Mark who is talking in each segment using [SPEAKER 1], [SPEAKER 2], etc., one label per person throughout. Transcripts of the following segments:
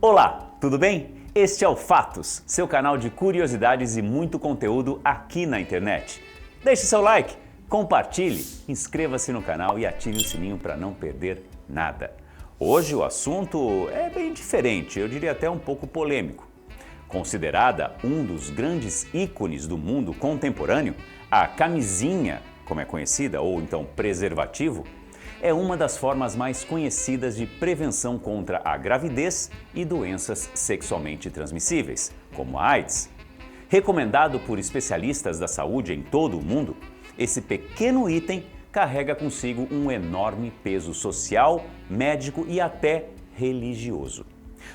[SPEAKER 1] Olá, tudo bem? Este é o Fatos, seu canal de curiosidades e muito conteúdo aqui na internet. Deixe seu like, compartilhe, inscreva-se no canal e ative o sininho para não perder nada. Hoje o assunto é bem diferente, eu diria até um pouco polêmico. Considerada um dos grandes ícones do mundo contemporâneo, a camisinha, como é conhecida, ou então preservativo, é uma das formas mais conhecidas de prevenção contra a gravidez e doenças sexualmente transmissíveis, como a AIDS. Recomendado por especialistas da saúde em todo o mundo, esse pequeno item carrega consigo um enorme peso social, médico e até religioso.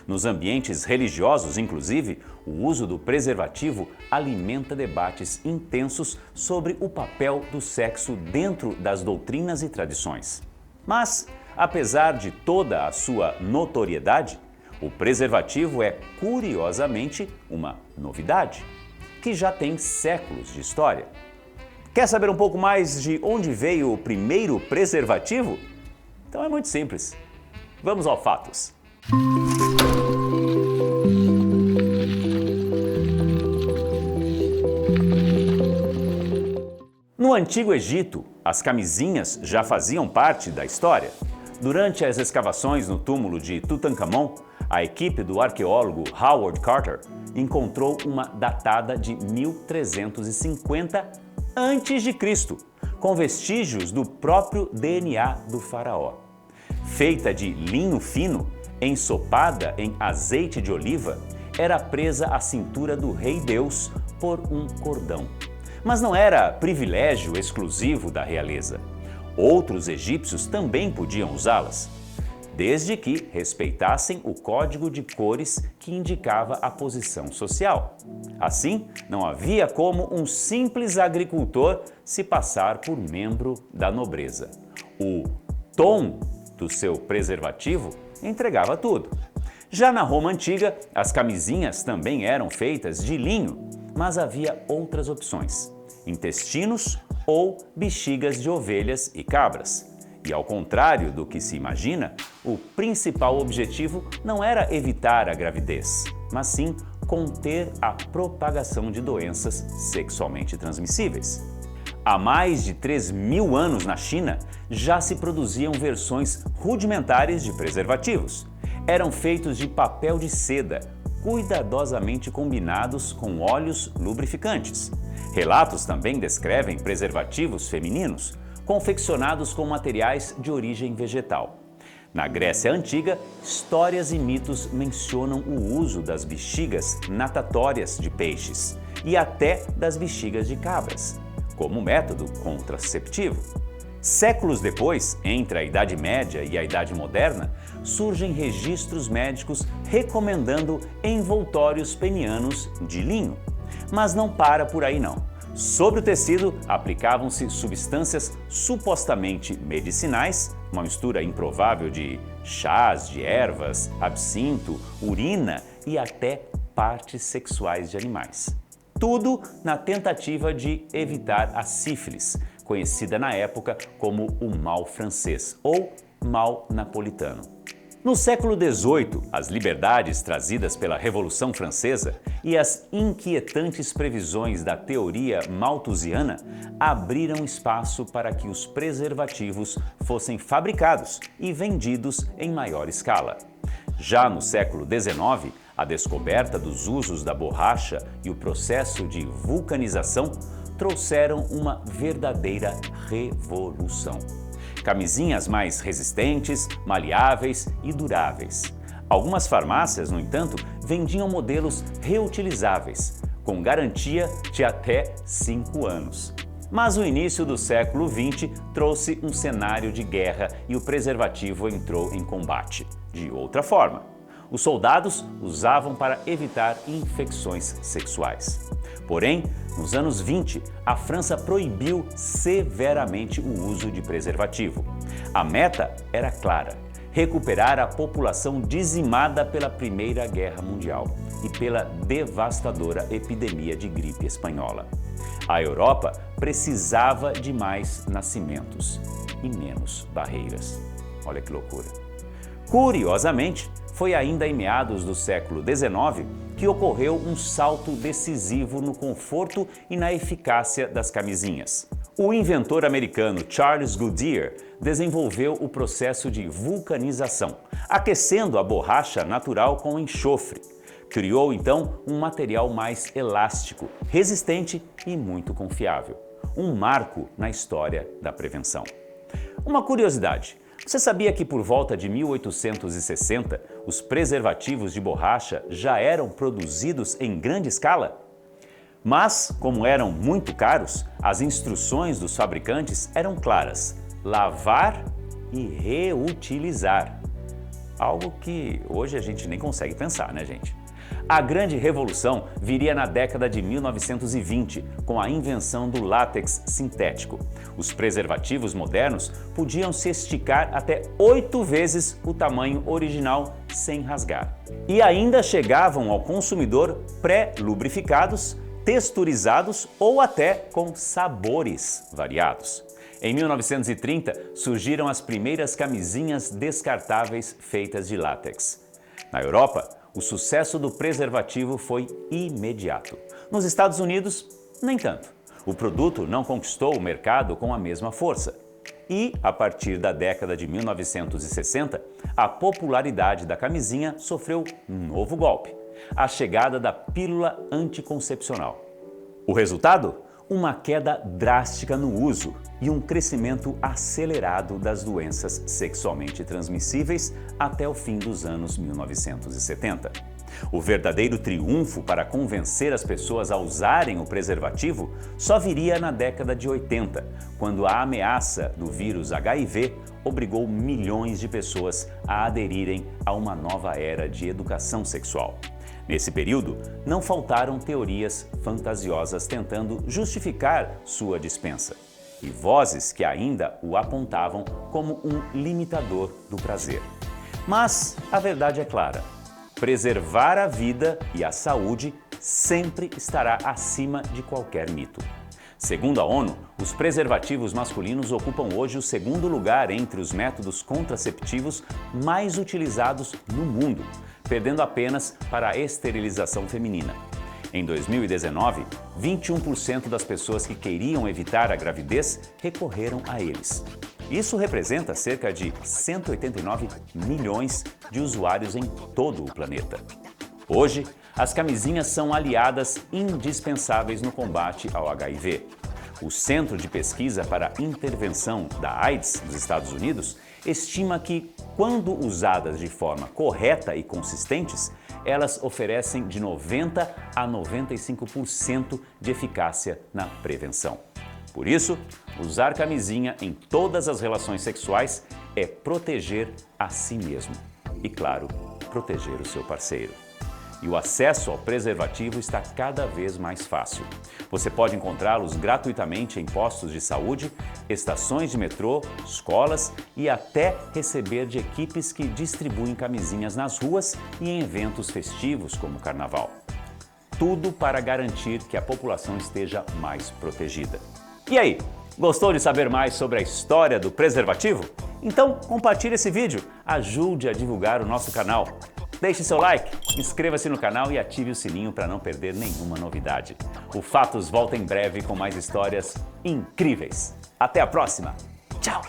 [SPEAKER 1] Nos ambientes religiosos, inclusive, o uso do preservativo alimenta debates intensos sobre o papel do sexo dentro das doutrinas e tradições. Mas, apesar de toda a sua notoriedade, o preservativo é, curiosamente, uma novidade, que já tem séculos de história. Quer saber um pouco mais de onde veio o primeiro preservativo? Então é muito simples. Vamos ao Fatos. No Antigo Egito, as camisinhas já faziam parte da história. Durante as escavações no túmulo de Tutankhamon, a equipe do arqueólogo Howard Carter encontrou uma datada de 1350 a.C., com vestígios do próprio DNA do faraó. Feita de linho fino, ensopada em azeite de oliva, era presa à cintura do rei Deus por um cordão. Mas não era privilégio exclusivo da realeza. Outros egípcios também podiam usá-las, desde que respeitassem o código de cores que indicava a posição social. Assim, não havia como um simples agricultor se passar por membro da nobreza. O tom do seu preservativo entregava tudo. Já na Roma Antiga, as camisinhas também eram feitas de linho, mas havia outras opções: intestinos ou bexigas de ovelhas e cabras. E ao contrário do que se imagina, o principal objetivo não era evitar a gravidez, mas sim conter a propagação de doenças sexualmente transmissíveis. Há mais de 3.000 anos na China, já se produziam versões rudimentares de preservativos. Eram feitos de papel de seda, cuidadosamente combinados com óleos lubrificantes. Relatos também descrevem preservativos femininos, confeccionados com materiais de origem vegetal. Na Grécia Antiga, histórias e mitos mencionam o uso das bexigas natatórias de peixes e até das bexigas de cabras, como método contraceptivo. Séculos depois, entre a Idade Média e a Idade Moderna, surgem registros médicos recomendando envoltórios penianos de linho. Mas não para por aí não. Sobre o tecido aplicavam-se substâncias supostamente medicinais, uma mistura improvável de chás de ervas, absinto, urina e até partes sexuais de animais. Tudo na tentativa de evitar a sífilis, conhecida na época como o mal francês ou mal napolitano. No século XVIII, as liberdades trazidas pela Revolução Francesa e as inquietantes previsões da teoria malthusiana abriram espaço para que os preservativos fossem fabricados e vendidos em maior escala. Já no século XIX, a descoberta dos usos da borracha e o processo de vulcanização trouxeram uma verdadeira revolução. Camisinhas mais resistentes, maleáveis e duráveis. Algumas farmácias, no entanto, vendiam modelos reutilizáveis, com garantia de até 5 anos. Mas o início do século XX trouxe um cenário de guerra e o preservativo entrou em combate. De outra forma, os soldados usavam para evitar infecções sexuais. Porém, nos anos 20, a França proibiu severamente o uso de preservativo. A meta era clara: recuperar a população dizimada pela Primeira Guerra Mundial e pela devastadora epidemia de gripe espanhola. A Europa precisava de mais nascimentos e menos barreiras. Olha que loucura! Curiosamente, foi ainda em meados do século XIX que ocorreu um salto decisivo no conforto e na eficácia das camisinhas. O inventor americano Charles Goodyear desenvolveu o processo de vulcanização, aquecendo a borracha natural com enxofre. Criou então um material mais elástico, resistente e muito confiável. Um marco na história da prevenção. Uma curiosidade: você sabia que por volta de 1860 os preservativos de borracha já eram produzidos em grande escala? Mas, como eram muito caros, as instruções dos fabricantes eram claras: lavar e reutilizar. Algo que hoje a gente nem consegue pensar, né, gente? A grande revolução viria na década de 1920, com a invenção do látex sintético. Os preservativos modernos podiam se esticar até 8 vezes o tamanho original sem rasgar. E ainda chegavam ao consumidor pré-lubrificados, texturizados ou até com sabores variados. Em 1930, surgiram as primeiras camisinhas descartáveis feitas de látex. Na Europa, o sucesso do preservativo foi imediato. Nos Estados Unidos, nem tanto. O produto não conquistou o mercado com a mesma força. E, a partir da década de 1960, a popularidade da camisinha sofreu um novo golpe: a chegada da pílula anticoncepcional. O resultado? Uma queda drástica no uso e um crescimento acelerado das doenças sexualmente transmissíveis até o fim dos anos 1970. O verdadeiro triunfo para convencer as pessoas a usarem o preservativo só viria na década de 80, quando a ameaça do vírus HIV obrigou milhões de pessoas a aderirem a uma nova era de educação sexual. Nesse período, não faltaram teorias fantasiosas tentando justificar sua dispensa e vozes que ainda o apontavam como um limitador do prazer. Mas a verdade é clara: preservar a vida e a saúde sempre estará acima de qualquer mito. Segundo a ONU, os preservativos masculinos ocupam hoje o segundo lugar entre os métodos contraceptivos mais utilizados no mundo, perdendo apenas para a esterilização feminina. Em 2019, 21% das pessoas que queriam evitar a gravidez recorreram a eles. Isso representa cerca de 189 milhões de usuários em todo o planeta. Hoje, as camisinhas são aliadas indispensáveis no combate ao HIV. O Centro de Pesquisa para a Intervenção da AIDS dos Estados Unidos estima que, quando usadas de forma correta e consistentes, elas oferecem de 90% a 95% de eficácia na prevenção. Por isso, usar camisinha em todas as relações sexuais é proteger a si mesmo e, claro, proteger o seu parceiro. E o acesso ao preservativo está cada vez mais fácil. Você pode encontrá-los gratuitamente em postos de saúde, estações de metrô, escolas e até receber de equipes que distribuem camisinhas nas ruas e em eventos festivos como o Carnaval. Tudo para garantir que a população esteja mais protegida. E aí, gostou de saber mais sobre a história do preservativo? Então compartilhe esse vídeo, ajude a divulgar o nosso canal. Deixe seu like, inscreva-se no canal e ative o sininho para não perder nenhuma novidade. O Fatos volta em breve com mais histórias incríveis. Até a próxima. Tchau!